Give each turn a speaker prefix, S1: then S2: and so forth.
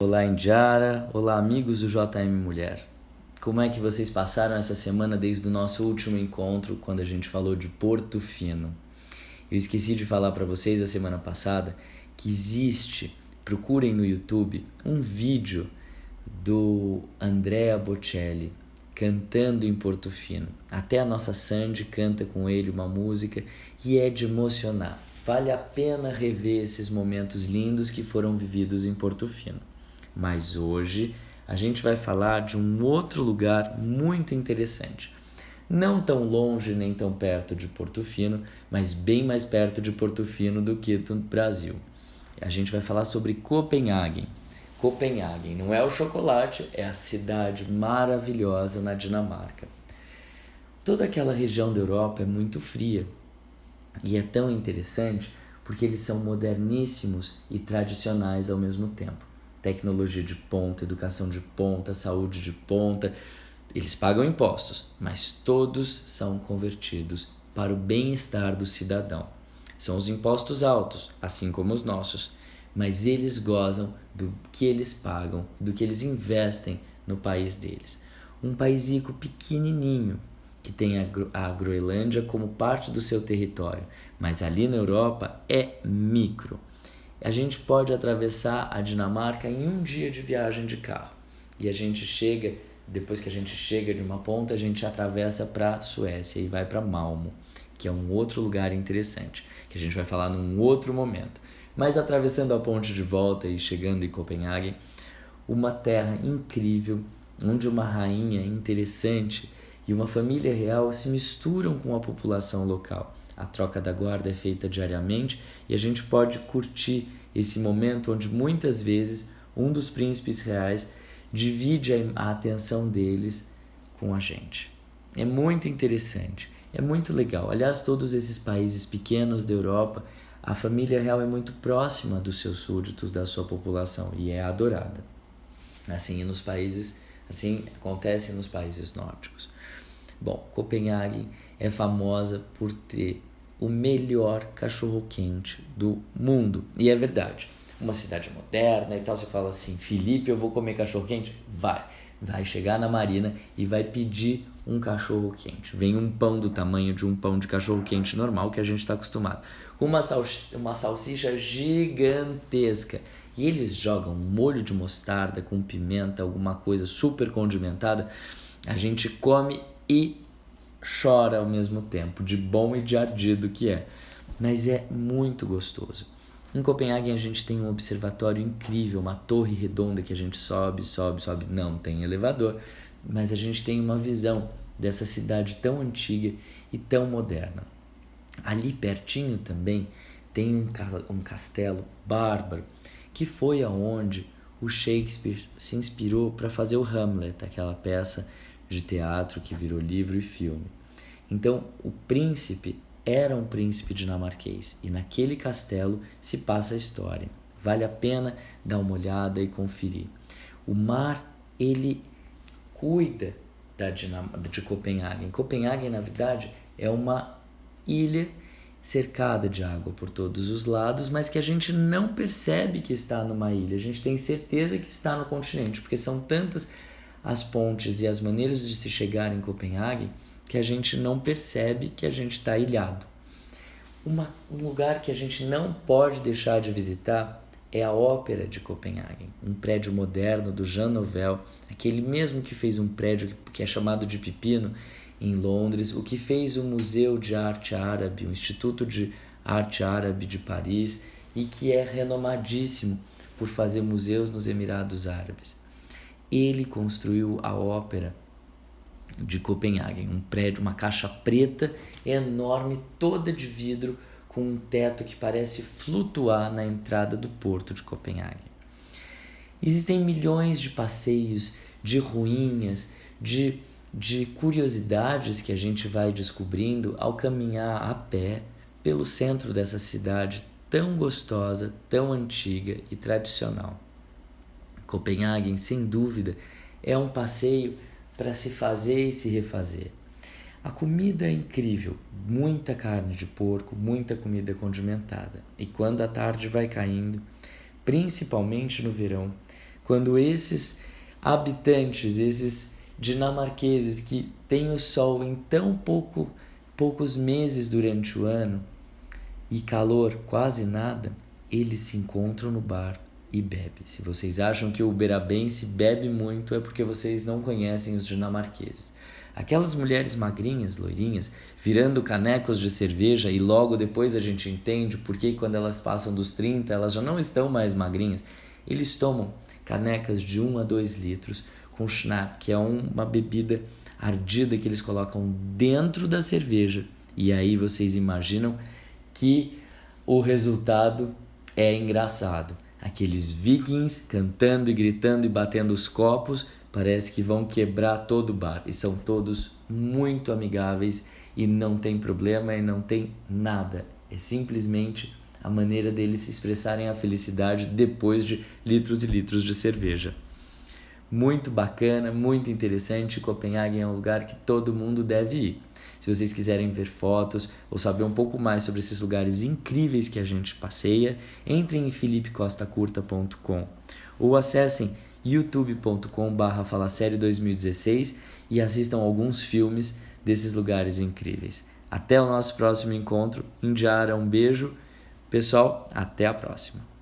S1: Olá, Indiara. Olá, amigos do JM Mulher. Como é que vocês passaram essa semana desde o nosso último encontro, quando a gente falou de Portofino? Eu esqueci de falar para vocês a semana passada que procurem no YouTube, um vídeo do Andrea Bocelli cantando em Portofino. Até a nossa Sandy canta com ele uma música e é de emocionar. Vale a pena rever esses momentos lindos que foram vividos em Portofino. Mas hoje a gente vai falar de um outro lugar muito interessante. Não tão longe nem tão perto de Portofino, mas bem mais perto de Portofino do que do Brasil. A gente vai falar sobre Copenhague. Copenhague não é o chocolate, é a cidade maravilhosa na Dinamarca. Toda aquela região da Europa é muito fria e é tão interessante porque eles são moderníssimos e tradicionais ao mesmo tempo. Tecnologia de ponta, educação de ponta, saúde de ponta. Eles pagam impostos, mas todos são convertidos para o bem-estar do cidadão. São os impostos altos, assim como os nossos, mas eles gozam do que eles pagam, do que eles investem no país deles. Um paísico pequenininho, que tem a Groenlândia como parte do seu território, mas ali na Europa é micro. A gente pode atravessar a Dinamarca em um dia de viagem de carro e depois que a gente chega de uma ponta, a gente atravessa para a Suécia e vai para Malmo, que é um outro lugar interessante, que a gente vai falar num outro momento. Mas atravessando a ponte de volta e chegando em Copenhague, uma terra incrível, onde uma rainha interessante e uma família real se misturam com a população local. A troca da guarda é feita diariamente e a gente pode curtir esse momento onde muitas vezes um dos príncipes reais divide a atenção deles com a gente. É muito interessante, é muito legal. Aliás, todos esses países pequenos da Europa, a família real é muito próxima dos seus súditos, da sua população, e é adorada. Assim acontece nos países nórdicos. Bom, Copenhague é famosa por ter o melhor cachorro-quente do mundo. E é verdade. Uma cidade moderna e tal, você fala assim, Felipe, eu vou comer cachorro-quente? Vai chegar na Marina e vai pedir um cachorro-quente. Vem um pão do tamanho de um pão de cachorro-quente normal que a gente está acostumado. Com uma salsicha gigantesca. E eles jogam um molho de mostarda com pimenta, alguma coisa super condimentada. A gente come e chora ao mesmo tempo, de bom e de ardido que é. Mas é muito gostoso. Em Copenhague a gente tem um observatório incrível, uma torre redonda que a gente sobe, não tem elevador, mas a gente tem uma visão dessa cidade tão antiga e tão moderna. Ali pertinho também tem um castelo bárbaro, que foi aonde o Shakespeare se inspirou para fazer o Hamlet, aquela peça de teatro que virou livro e filme. Então, o príncipe era um príncipe dinamarquês e naquele castelo se passa a história. Vale a pena dar uma olhada e conferir. O mar, ele cuida de Copenhague. Copenhague, na verdade, é uma ilha cercada de água por todos os lados, mas que a gente não percebe que está numa ilha. A gente tem certeza que está no continente, porque são tantas as pontes e as maneiras de se chegar em Copenhague que a gente não percebe que a gente está ilhado. Um lugar que a gente não pode deixar de visitar é a Ópera de Copenhague, um prédio moderno do Jean Nouvel, aquele mesmo que fez um prédio que é chamado de Pepino em Londres, o que fez o Museu de Arte Árabe, o Instituto de Arte Árabe de Paris e que é renomadíssimo por fazer museus nos Emirados Árabes. Ele construiu a Ópera de Copenhague, um prédio, uma caixa preta enorme, toda de vidro, com um teto que parece flutuar na entrada do porto de Copenhague. Existem milhões de passeios, de ruínas, de curiosidades que a gente vai descobrindo ao caminhar a pé pelo centro dessa cidade tão gostosa, tão antiga e tradicional. Copenhague, sem dúvida, é um passeio para se fazer e se refazer. A comida é incrível, muita carne de porco, muita comida condimentada. E quando a tarde vai caindo, principalmente no verão, quando esses habitantes, esses dinamarqueses que têm o sol em poucos meses durante o ano e calor quase nada, eles se encontram no bar e bebem. Se vocês acham que o uberabense bebe muito, é porque vocês não conhecem os dinamarqueses. Aquelas mulheres magrinhas, loirinhas, virando canecos de cerveja, e logo depois a gente entende porque quando elas passam dos 30, elas já não estão mais magrinhas. Eles tomam canecas de 1 a 2 litros com schnapp, que é uma bebida ardida que eles colocam dentro da cerveja. E aí vocês imaginam que o resultado é engraçado. Aqueles vikings cantando e gritando e batendo os copos, parece que vão quebrar todo o bar. E são todos muito amigáveis e não tem problema e não tem nada. É simplesmente a maneira deles expressarem a felicidade depois de litros e litros de cerveja. Muito bacana, muito interessante. Copenhague é um lugar que todo mundo deve ir. Se vocês quiserem ver fotos ou saber um pouco mais sobre esses lugares incríveis que a gente passeia, entrem em philipecostacurta.com ou acessem youtube.com/falasérie2016 e assistam alguns filmes desses lugares incríveis. Até o nosso próximo encontro. Indiara, um beijo. Pessoal, até a próxima.